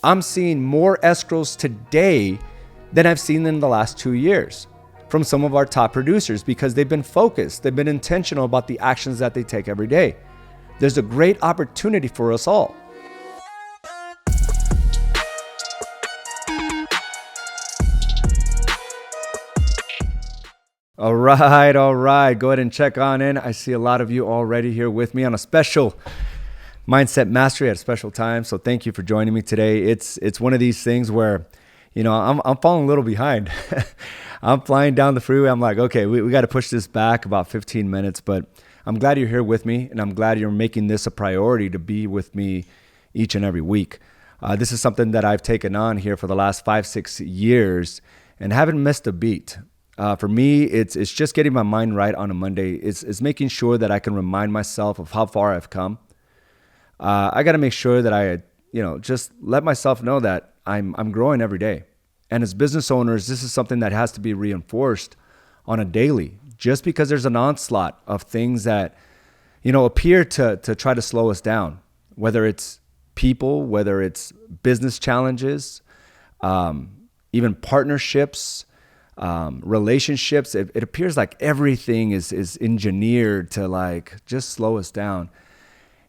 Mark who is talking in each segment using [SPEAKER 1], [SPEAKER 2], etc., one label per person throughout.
[SPEAKER 1] I'm seeing more escrows today than I've seen in the last 2 years from some of our top producers because they've been focused, they've been intentional about the actions that they take every day. There's a great opportunity for us all. All right. Go ahead and check on in. I see a lot of you already here with me on a special Mindset Mastery at a special time. So thank you for joining me today. It's one of these things where, I'm falling a little behind. I'm flying down the freeway. I'm like, okay, we got to push this back about 15 minutes, but I'm glad you're here with me, and I'm glad you're making this a priority to be with me each and every week. This is something that I've taken on here for the last 5-6 years and haven't missed a beat. For me, it's just getting my mind right on a Monday. It's making sure that I can remind myself of how far I've come. I got to make sure that I, just let myself know that I'm growing every day. And as business owners, this is something that has to be reinforced on a daily. Just because there's an onslaught of things that, appear to try to slow us down, whether it's people, whether it's business challenges, even partnerships, relationships, it appears like everything is engineered to just slow us down.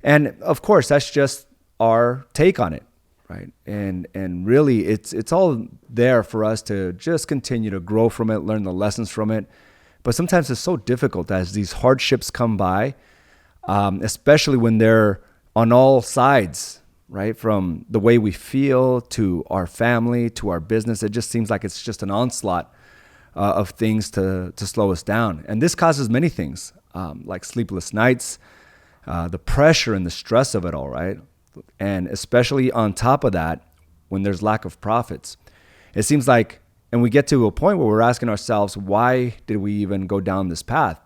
[SPEAKER 1] And of course, that's just our take on it, right? And really it's all there for us to just continue to grow from it, learn the lessons from it. But sometimes it's so difficult as these hardships come by, especially when they're on all sides, right? From the way we feel to our family, to our business. It just seems like it's just an onslaught of things to slow us down. And this causes many things, like sleepless nights, the pressure and the stress of it all, right? And especially on top of that, when there's lack of profits, it seems like, and we get to a point where we're asking ourselves, why did we even go down this path?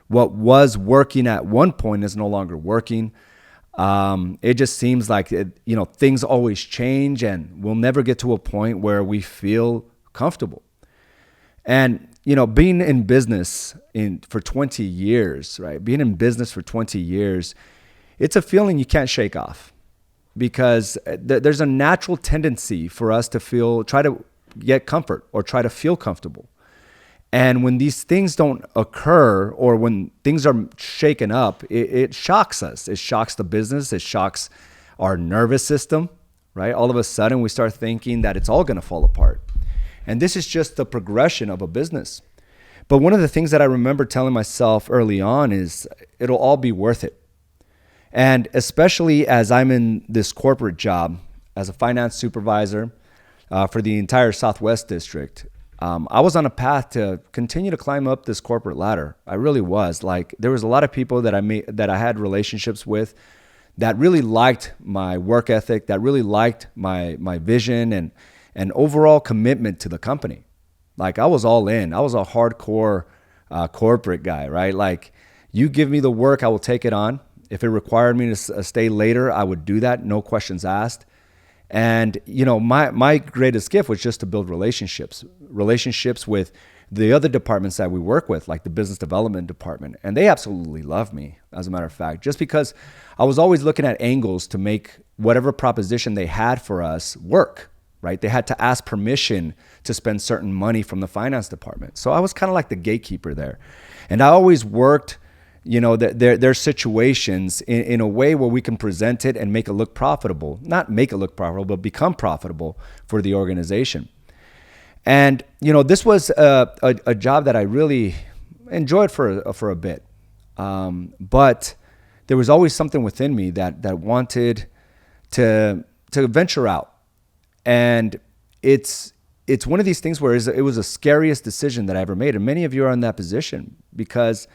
[SPEAKER 1] What was working at one point is no longer working. It just seems like, things always change and we'll never get to a point where we feel comfortable. And, being in business for 20 years, right? Being in business for 20 years, it's a feeling you can't shake off because there's a natural tendency for us to try to get comfort or try to feel comfortable. And when these things don't occur or when things are shaken up, it shocks us. It shocks the business. It shocks our nervous system, right? All of a sudden we start thinking that it's all going to fall apart. And this is just the progression of a business. But one of the things that I remember telling myself early on is it'll all be worth it. And especially as I'm in this corporate job as a finance supervisor for the entire Southwest District, I was on a path to continue to climb up this corporate ladder. I really was. There was a lot of people that I had relationships with that really liked my work ethic, that really liked my vision and overall commitment to the company. I was all in. I was a hardcore corporate guy, right? You give me the work, I will take it on. If it required me to stay later, I would do that, no questions asked. And, my greatest gift was just to build relationships with the other departments that we work with, like the business development department. And they absolutely love me, as a matter of fact, just because I was always looking at angles to make whatever proposition they had for us work. Right? They had to ask permission to spend certain money from the finance department. So I was kind of like the gatekeeper there. And I always worked, their situations in a way where we can present it and make it look profitable. Not make it look profitable, but become profitable for the organization. And, this was a job that I really enjoyed for a bit. But there was always something within me that wanted to venture out. And it's one of these things where it was the scariest decision that I ever made. And many of you are in that position because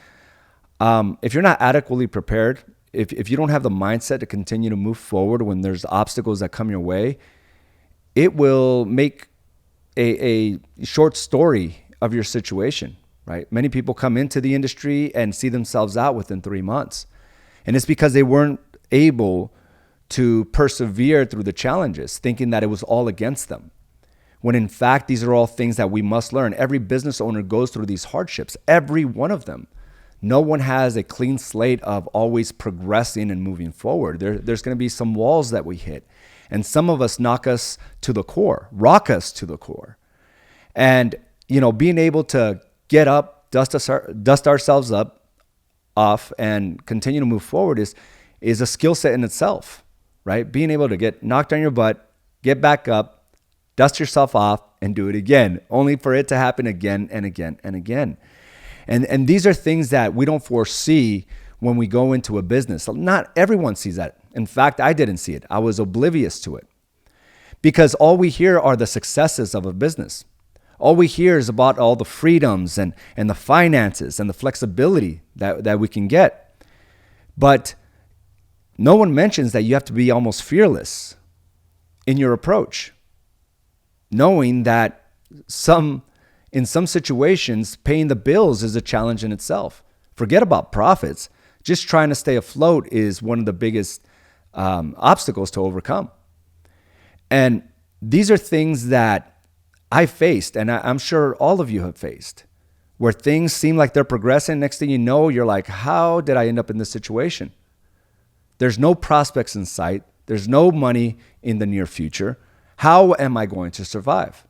[SPEAKER 1] if you're not adequately prepared, if you don't have the mindset to continue to move forward when there's obstacles that come your way, it will make a short story of your situation, right? Many people come into the industry and see themselves out within 3 months. And it's because they weren't able to persevere through the challenges, thinking that it was all against them. When in fact, these are all things that we must learn. Every business owner goes through these hardships, every one of them. No one has a clean slate of always progressing and moving forward. There's going to be some walls that we hit. And some of us knock us to the core, rock us to the core. And, being able to get up, dust ourselves off and continue to move forward is a skill set in itself, right? Being able to get knocked on your butt, get back up, dust yourself off, and do it again, only for it to happen again and again and again. And these are things that we don't foresee when we go into a business. Not everyone sees that. In fact, I didn't see it. I was oblivious to it because all we hear are the successes of a business. All we hear is about all the freedoms and the finances and the flexibility that we can get. But no one mentions that you have to be almost fearless in your approach, knowing that in some situations, paying the bills is a challenge in itself. Forget about profits. Just trying to stay afloat is one of the biggest obstacles to overcome. And these are things that I faced, and I'm sure all of you have faced, where things seem like they're progressing. Next thing you know, you're like, how did I end up in this situation? There's no prospects in sight. There's no money in the near future. How am I going to survive?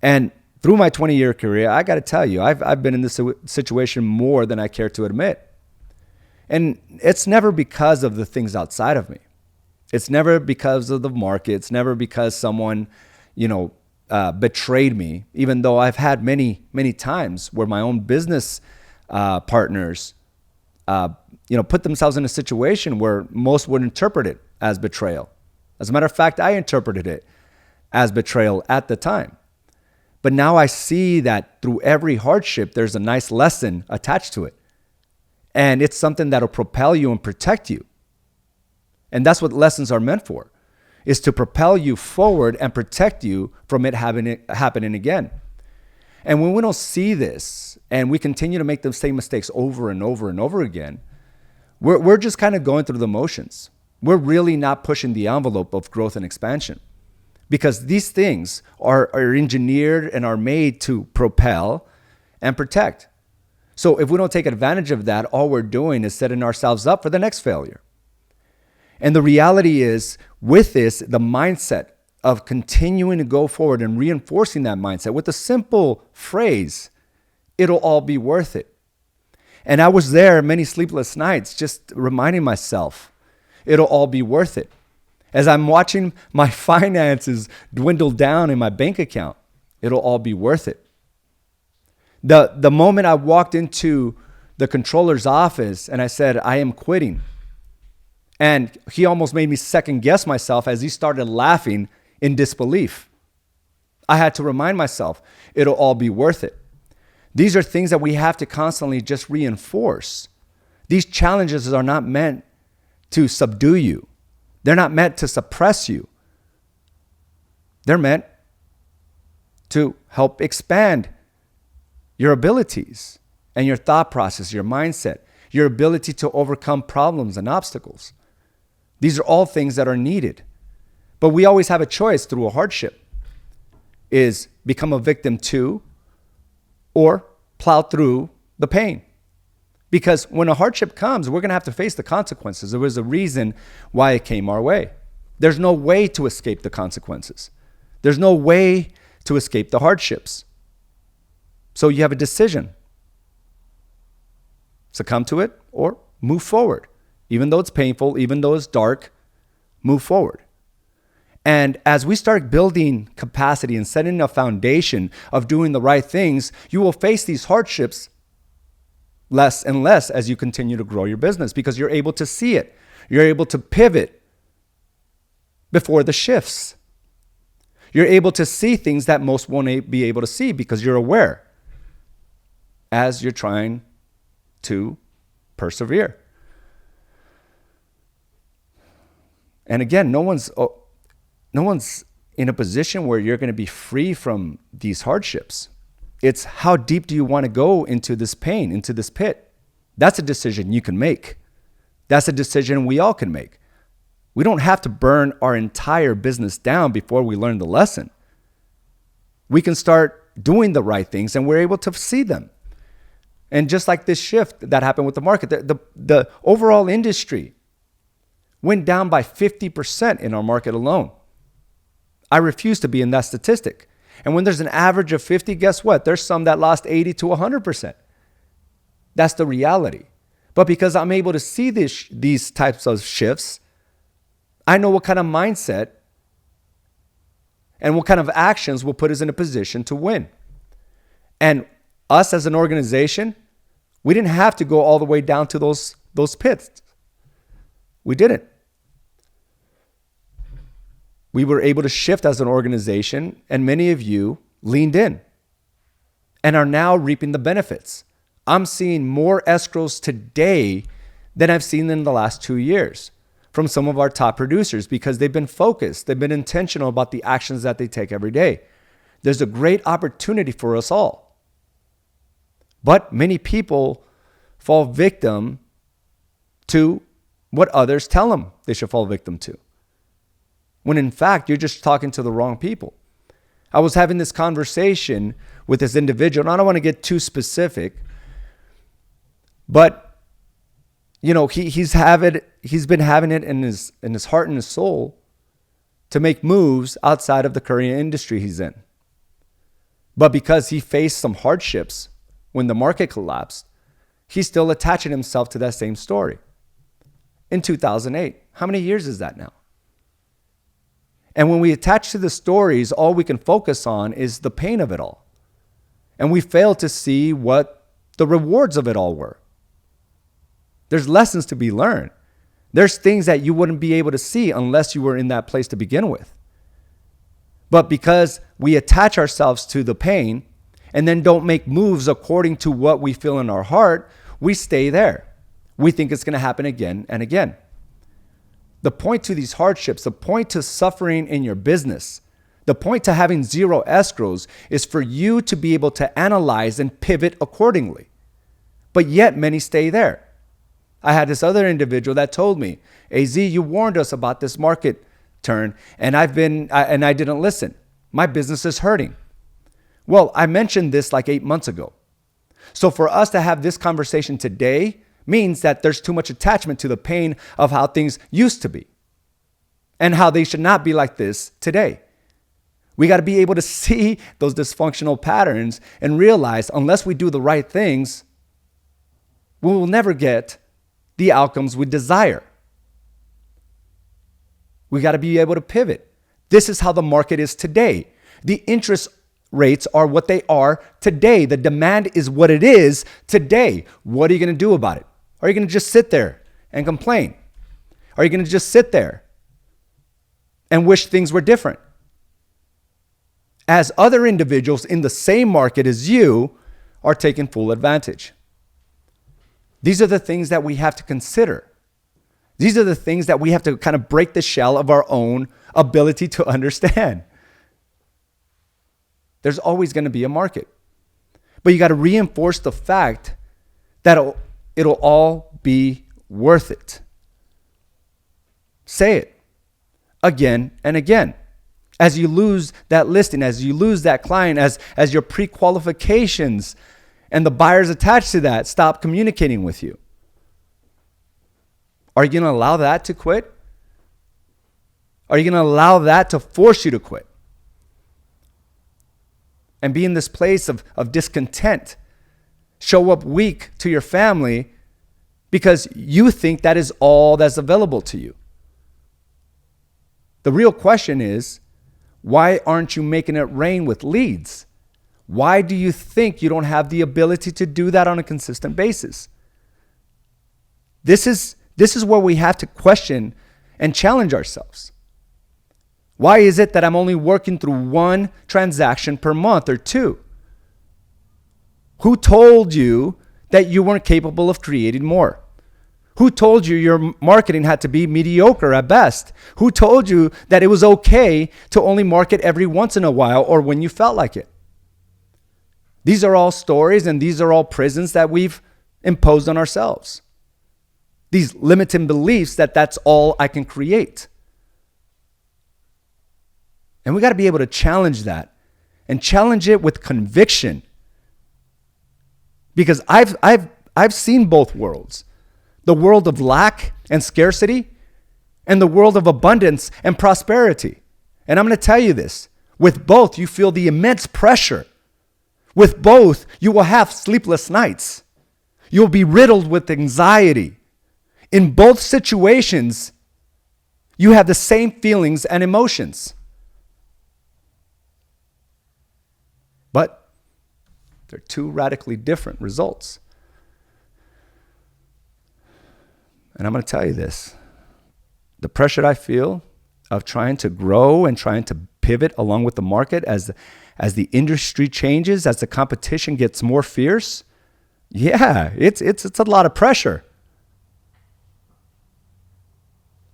[SPEAKER 1] And through my 20-year career, I got to tell you, I've been in this situation more than I care to admit. And it's never because of the things outside of me. It's never because of the market. It's never because someone, betrayed me, even though I've had many, many times where my own business partners, put themselves in a situation where most would interpret it as betrayal. As a matter of fact, I interpreted it as betrayal at the time. But now I see that through every hardship, there's a nice lesson attached to it. And it's something that'll propel you and protect you. And that's what lessons are meant for, is to propel you forward and protect you from it happening again. And when we don't see this and we continue to make the same mistakes over and over and over again, we're just kind of going through the motions. We're really not pushing the envelope of growth and expansion, because these things are engineered and are made to propel and protect. So if we don't take advantage of that, all we're doing is setting ourselves up for the next failure. And the reality is, with this, the mindset of continuing to go forward and reinforcing that mindset with a simple phrase, it'll all be worth it. And I was there many sleepless nights just reminding myself, it'll all be worth it. As I'm watching my finances dwindle down in my bank account, it'll all be worth it. The moment I walked into the controller's office and I said, I am quitting. And he almost made me second guess myself as he started laughing in disbelief. I had to remind myself, it'll all be worth it. These are things that we have to constantly just reinforce. These challenges are not meant to subdue you. They're not meant to suppress you. They're meant to help expand your abilities and your thought process, your mindset, your ability to overcome problems and obstacles. These are all things that are needed. But we always have a choice through a hardship, is become a victim to or plow through the pain. Because when a hardship comes, we're going to have to face the consequences. There was a reason why it came our way. There's no way to escape the consequences. There's no way to escape the hardships. So you have a decision. Succumb to it or move forward. Even though it's painful, even though it's dark, move forward. And as we start building capacity and setting a foundation of doing the right things, you will face these hardships less and less as you continue to grow your business, because you're able to see it. You're able to pivot before the shifts. You're able to see things that most won't be able to see because you're aware as you're trying to persevere. And again, no one's in a position where you're going to be free from these hardships. It's how deep do you want to go into this pain, into this pit? That's a decision you can make. That's a decision we all can make. We don't have to burn our entire business down before we learn the lesson. We can start doing the right things and we're able to see them. And just like this shift that happened with the market, the overall industry went down by 50% in our market alone. I refuse to be in that statistic. And when there's an average of 50, guess what? There's some that lost 80 to 100%. That's the reality. But because I'm able to see these types of shifts, I know what kind of mindset and what kind of actions will put us in a position to win. And us as an organization, we didn't have to go all the way down to those pits. We didn't. We were able to shift as an organization, and many of you leaned in and are now reaping the benefits. I'm seeing more escrows today than I've seen in the last 2 years from some of our top producers because they've been focused. They've been intentional about the actions that they take every day. There's a great opportunity for us all. But many people fall victim to what others tell them they should fall victim to, when in fact, you're just talking to the wrong people. I was having this conversation with this individual, and I don't want to get too specific, but you know, he's been having it in his heart and his soul to make moves outside of the current industry he's in. But because he faced some hardships when the market collapsed, he's still attaching himself to that same story. In 2008, how many years is that now? And when we attach to the stories, all we can focus on is the pain of it all. And we fail to see what the rewards of it all were. There's lessons to be learned. There's things that you wouldn't be able to see unless you were in that place to begin with. But because we attach ourselves to the pain and then don't make moves according to what we feel in our heart, we stay there. We think it's going to happen again and again. The point to these hardships, the point to suffering in your business, the point to having zero escrows is for you to be able to analyze and pivot accordingly. But yet many stay there. I had this other individual that told me, AZ, you warned us about this market turn and I didn't listen. My business is hurting. Well, I mentioned this like 8 months ago. So for us to have this conversation today means that there's too much attachment to the pain of how things used to be and how they should not be like this today. We got to be able to see those dysfunctional patterns and realize unless we do the right things, we will never get the outcomes we desire. We got to be able to pivot. This is how the market is today. The interest rates are what they are today. The demand is what it is today. What are you going to do about it? Are you going to just sit there and complain? Are you going to just sit there and wish things were different? As other individuals in the same market as you are taking full advantage. These are the things that we have to consider. These are the things that we have to kind of break the shell of our own ability to understand. There's always going to be a market. But you got to reinforce the fact that it'll all be worth it. Say it again and again. As you lose that listing, as you lose that client, as your pre-qualifications and the buyers attached to that stop communicating with you. Are you going to allow that to quit? Are you going to allow that to force you to quit? And be in this place of discontent. Show up weak to your family because you think that is all that's available to you. The real question is, why aren't you making it rain with leads? Why do you think you don't have the ability to do that on a consistent basis? This is where we have to question and challenge ourselves. Why is it that I'm only working through one transaction per month or two? Who told you that you weren't capable of creating more? Who told you your marketing had to be mediocre at best? Who told you that it was okay to only market every once in a while or when you felt like it? These are all stories and these are all prisons that we've imposed on ourselves. These limiting beliefs that that's all I can create. And we got to be able to challenge that and challenge it with conviction. Because I've seen both worlds. The world of lack and scarcity and the world of abundance and prosperity. And I'm going to tell you this. With both, you feel the immense pressure. With both, you will have sleepless nights. You'll be riddled with anxiety. In both situations, you have the same feelings and emotions. But they're two radically different results. And I'm going to tell you this. The pressure I feel of trying to grow and trying to pivot along with the market as the industry changes, as the competition gets more fierce, yeah, it's a lot of pressure.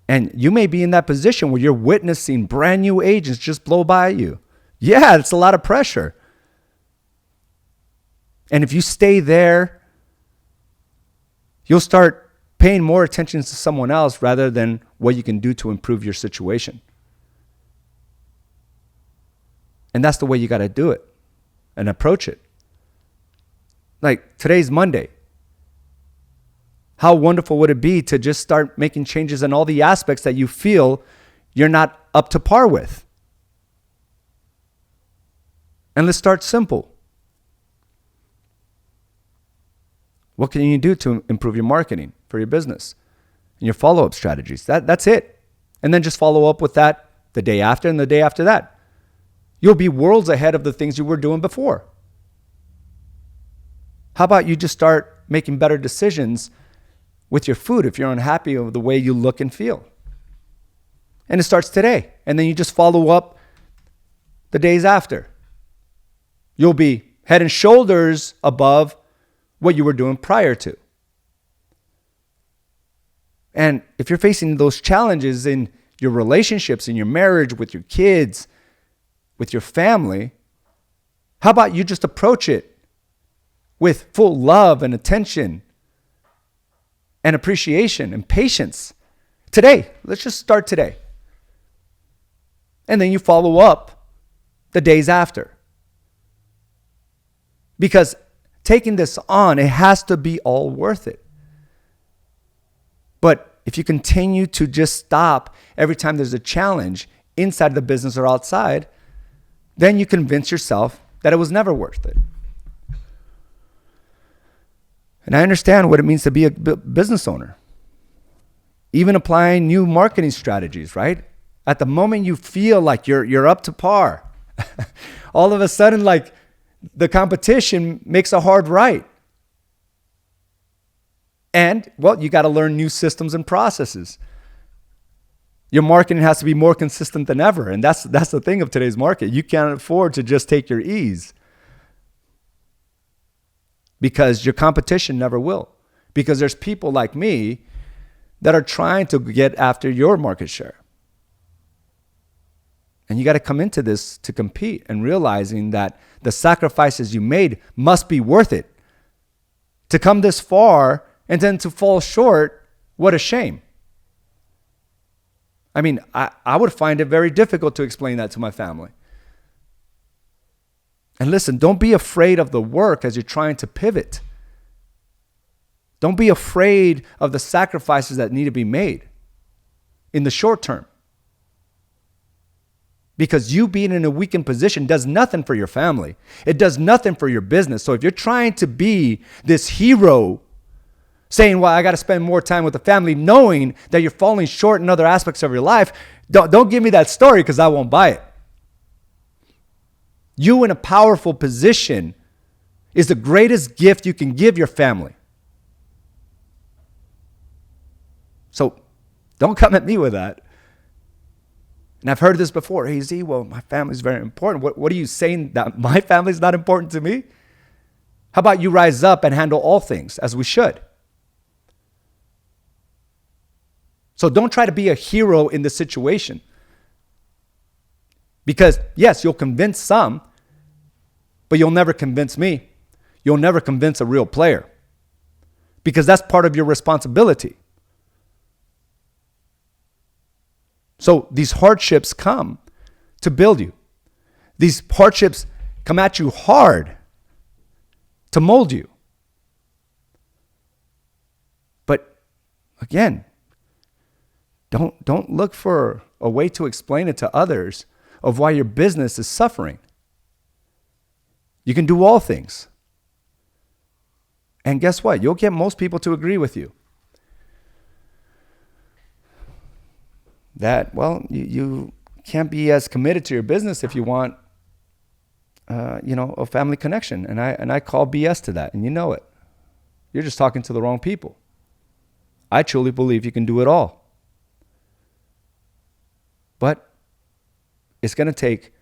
[SPEAKER 1] And you may be in that position where you're witnessing brand new agents just blow by you. Yeah, it's a lot of pressure. And if you stay there, you'll start paying more attention to someone else rather than what you can do to improve your situation. And that's the way you got to do it and approach it. Like today's Monday. How wonderful would it be to just start making changes in all the aspects that you feel you're not up to par with? And let's start simple. What can you do to improve your marketing for your business and your follow-up strategies? That's it. And then just follow up with that the day after and the day after that. You'll be worlds ahead of the things you were doing before. How about you just start making better decisions with your food if you're unhappy with the way you look and feel? And it starts today. And then you just follow up the days after. You'll be head and shoulders above what you were doing prior to. And if you're facing those challenges in your relationships, in your marriage, with your kids, with your family, how about you just approach it with full love and attention and appreciation and patience? Today, let's just start today. And then you follow up the days after. Because taking this on, it has to be all worth it. But if you continue to just stop every time there's a challenge inside the business or outside, then you convince yourself that it was never worth it. And I understand what it means to be a business owner. Even applying new marketing strategies, right? At the moment you feel like you're up to par, all of a sudden, like, the competition makes a hard right. And, well, you got to learn new systems and processes. Your marketing has to be more consistent than ever. And that's the thing of today's market. You can't afford to just take your ease. Because your competition never will. Because there's people like me that are trying to get after your market share. And you got to come into this to compete and realizing that the sacrifices you made must be worth it. To come this far and then to fall short, what a shame. I mean, I would find it very difficult to explain that to my family. And listen, don't be afraid of the work as you're trying to pivot. Don't be afraid of the sacrifices that need to be made in the short term. Because you being in a weakened position does nothing for your family. It does nothing for your business. So if you're trying to be this hero, saying, well, I got to spend more time with the family, knowing that you're falling short in other aspects of your life, don't give me that story because I won't buy it. You in a powerful position is the greatest gift you can give your family. So don't come at me with that. And I've heard this before. Hey, Z, well, my family's very important. What are you saying, that my family's not important to me? How about you rise up and handle all things as we should? So don't try to be a hero in the situation. Because, yes, you'll convince some, but you'll never convince me. You'll never convince a real player. Because that's part of your responsibility. So these hardships come to build you. These hardships come at you hard to mold you. But again, don't look for a way to explain it to others of why your business is suffering. You can do all things. And guess what? You'll get most people to agree with you. That, well, you can't be as committed to your business if you want, a family connection. And I call BS to that, and you know it. You're just talking to the wrong people. I truly believe you can do it all. But it's going to take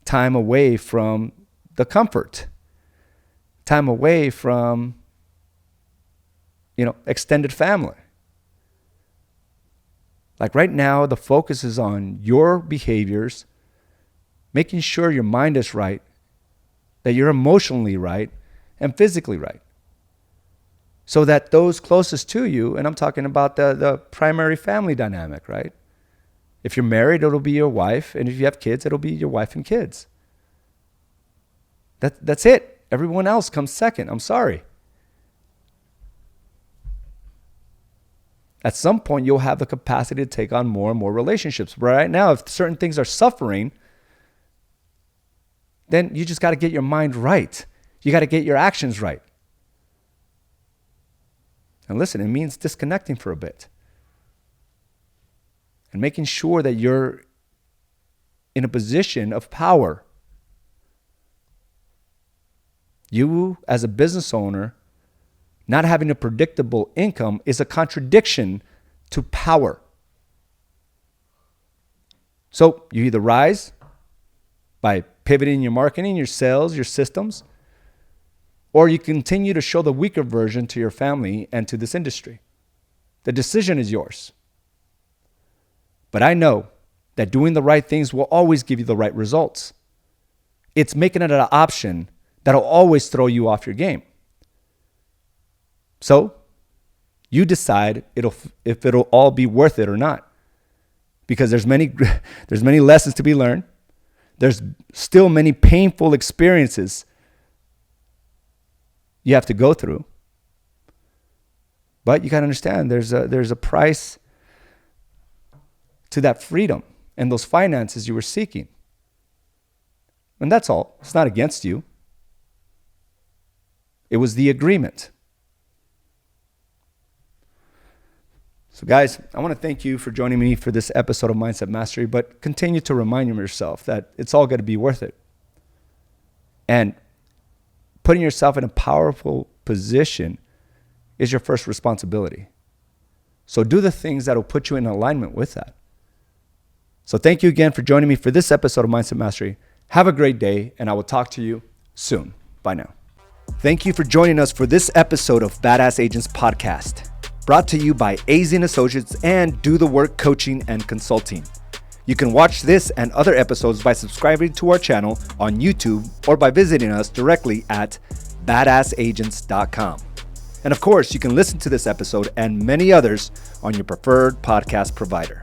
[SPEAKER 1] time away from the comfort, time away from, extended family. Like right now, the focus is on your behaviors, making sure your mind is right, that you're emotionally right, and physically right. So that those closest to you, and I'm talking about the primary family dynamic, right? If you're married, it'll be your wife. And if you have kids, it'll be your wife and kids. That's it. Everyone else comes second. I'm sorry. At some point, you'll have the capacity to take on more and more relationships. But right now, if certain things are suffering, then you just got to get your mind right. You got to get your actions right. And listen, it means disconnecting for a bit. And making sure that you're in a position of power. You, as a business owner, not having a predictable income is a contradiction to power. So you either rise by pivoting your marketing, your sales, your systems, or you continue to show the weaker version to your family and to this industry. The decision is yours. But I know that doing the right things will always give you the right results. It's making it an option that'll always throw you off your game. So you decide if it'll all be worth it or not. Because there's many lessons to be learned. There's still many painful experiences you have to go through. But you got to understand there's a price to that freedom and those finances you were seeking. And that's all. It's not against you. It was the agreement. So guys, I want to thank you for joining me for this episode of Mindset Mastery, but continue to remind yourself that it's all going to be worth it. And putting yourself in a powerful position is your first responsibility. So do the things that will put you in alignment with that. So thank you again for joining me for this episode of Mindset Mastery. Have a great day, and I will talk to you soon. Bye now. Thank you for joining us for this episode of Badass Agents Podcast, brought to you by AZ & Associates and Do the Work Coaching and Consulting. You can watch this and other episodes by subscribing to our channel on YouTube or by visiting us directly at badassagents.com. And of course, you can listen to this episode and many others on your preferred podcast provider.